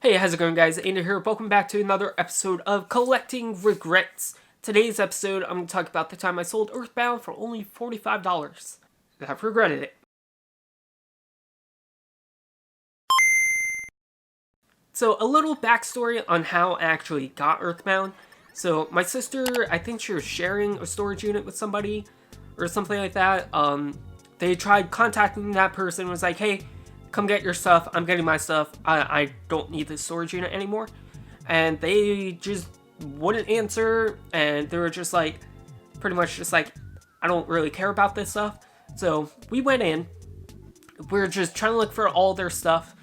Hey, how's it going, guys? Andy here. Welcome back to another episode of Collecting Regrets. Today's episode, I'm going to talk about the time I sold Earthbound for only $45. I've regretted it. So, a little backstory on how I actually got Earthbound. So, my sister, I think she was sharing a storage unit with somebody or something like that. They tried contacting that person, was like, hey, come get your stuff, I'm getting my stuff, I don't need this storage unit anymore. And they just wouldn't answer, and they were just like, pretty much just like, I don't really care about this stuff. So we went in, we were just trying to look for all their stuff.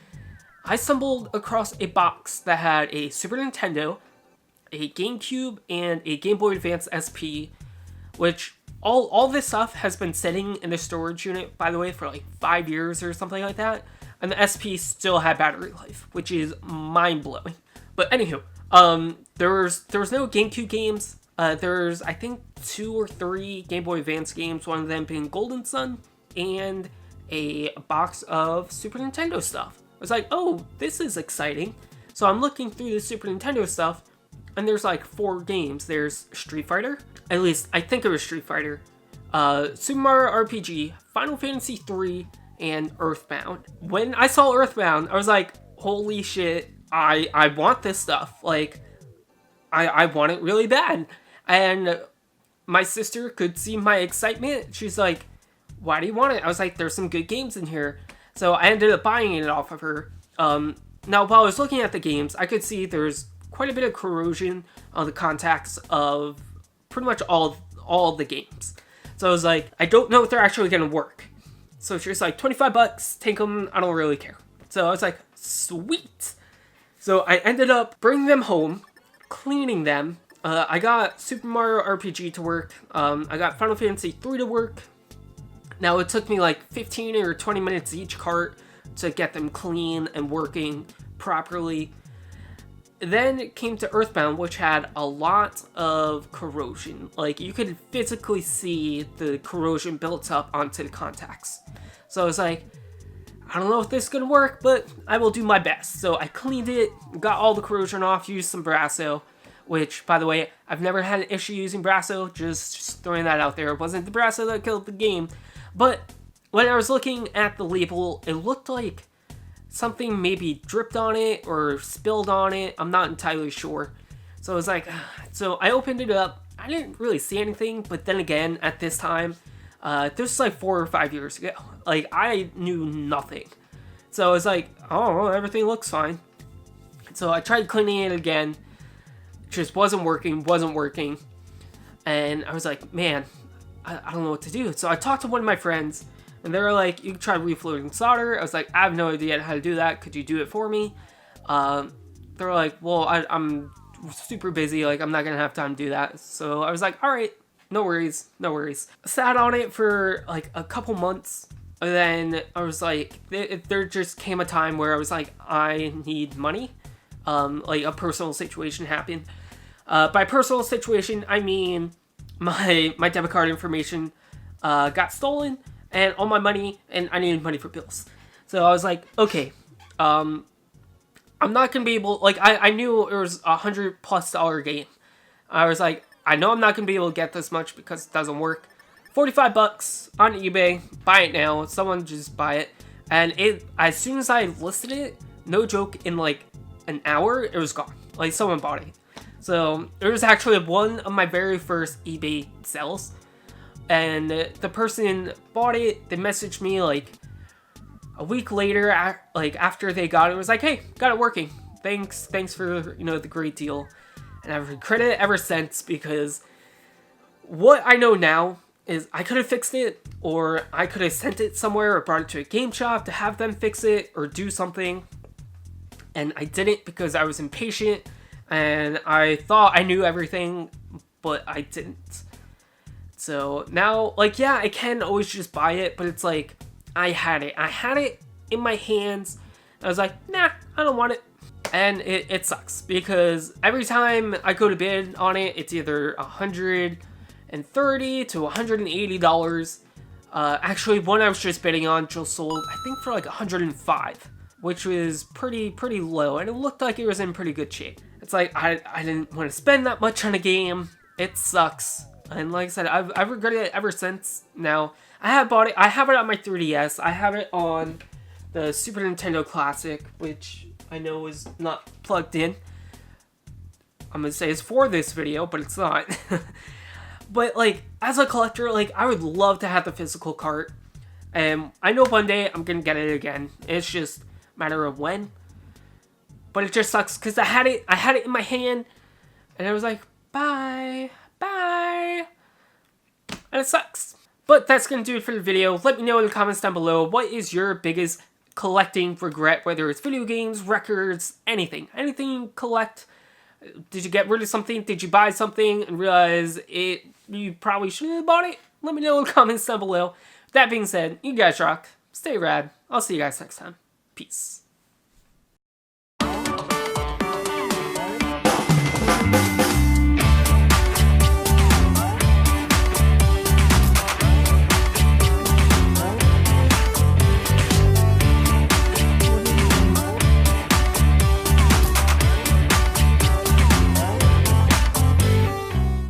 I stumbled across a box that had a Super Nintendo, a GameCube, and a Game Boy Advance SP, which all this stuff has been sitting in the storage unit, by the way, for like 5 years or something like that. And the SP still had battery life, which is mind-blowing. But anywho, there was no GameCube games. There's, I think, 2 or 3 Game Boy Advance games, one of them being Golden Sun, and a box of Super Nintendo stuff. I was like, oh, this is exciting. So I'm looking through the Super Nintendo stuff, and there's like 4 games. There's Street Fighter, at least I think it was Street Fighter, Super Mario RPG, Final Fantasy 3, and Earthbound. When I saw Earthbound, I was like, holy shit, I want this stuff. Like, I want it really bad. And my sister could see my excitement. She's like, why do you want it? I was like, there's some good games in here. So I ended up buying it off of her. Now, while I was looking at the games, I could see there's quite a bit of corrosion on the contacts of pretty much all of the games. So I was like, I don't know if they're actually going to work. So she was like, 25 bucks, take them, I don't really care. So I was like, sweet. So I ended up bringing them home, cleaning them. I got Super Mario RPG to work. I got Final Fantasy 3 to work. Now it took me like 15 or 20 minutes each cart to get them clean and working properly. Then it came to Earthbound, which had a lot of corrosion. Like, you could physically see the corrosion built up onto the contacts. So I was like, I don't know if this is going to work, but I will do my best. So I cleaned it, got all the corrosion off, used some Brasso, which, by the way, I've never had an issue using Brasso, just throwing that out there. It wasn't the Brasso that killed the game. But when I was looking at the label, it looked like something maybe dripped on it or spilled on it. I'm not entirely sure. So I was like, so I opened it up. I didn't really see anything, but then again, at this time, this was like 4 or 5 years ago. Like, I knew nothing. So I was like, oh, everything looks fine. So I tried cleaning it again. It just wasn't working. And I was like, man, I don't know what to do. So I talked to one of my friends, and they were like, you can try refloating solder. I was like, I have no idea how to do that. Could you do it for me? They were like, well, I'm super busy. Like, I'm not going to have time to do that. So I was like, all right, no worries. Sat on it for like a couple months. And then I was like, there just came a time where I was like, I need money. Like, a personal situation happened. By personal situation, I mean my debit card information got stolen, and all my money, and I needed money for bills. So I was like, okay, I'm not gonna be able, like, I knew it was $100+ game. I was like, I know I'm not gonna be able to get this much because it doesn't work. 45 bucks on eBay, buy it now, someone just buy it. And it, as soon as I listed it, no joke, in like an hour, it was gone. Like, someone bought it. So it was actually one of my very first eBay sales. And the person bought it. They messaged me like a week later, like after they got it. It was like, hey, got it working. Thanks for, the great deal. And I've regretted it ever since, because what I know now is I could have fixed it, or I could have sent it somewhere or brought it to a game shop to have them fix it or do something. And I didn't, because I was impatient and I thought I knew everything, but I didn't. So now, like, yeah, I can always just buy it, but it's like, I had it in my hands. I was like, nah, I don't want it. And it sucks, because every time I go to bid on it, it's either $130 to $180. Actually, one I was just bidding on just sold, I think, for like $105. which was pretty low, and it looked like it was in pretty good shape. It's like, I didn't want to spend that much on a game. It sucks. And like I said, I've regretted it ever since. Now, I have bought it. I have it on my 3DS. I have it on the Super Nintendo Classic, which I know is not plugged in. I'm gonna say it's for this video, but it's not. But like, as a collector, like, I would love to have the physical cart. And I know one day I'm gonna get it again. It's just a matter of when. But it just sucks because I had it in my hand, and I was like, bye. And it sucks. But that's going to do it for the video. Let me know in the comments down below, what is your biggest collecting regret? Whether it's video games, records, anything. Anything you collect. Did you get rid of something? Did you buy something and realize you probably shouldn't have bought it? Let me know in the comments down below. That being said, you guys rock. Stay rad. I'll see you guys next time. Peace.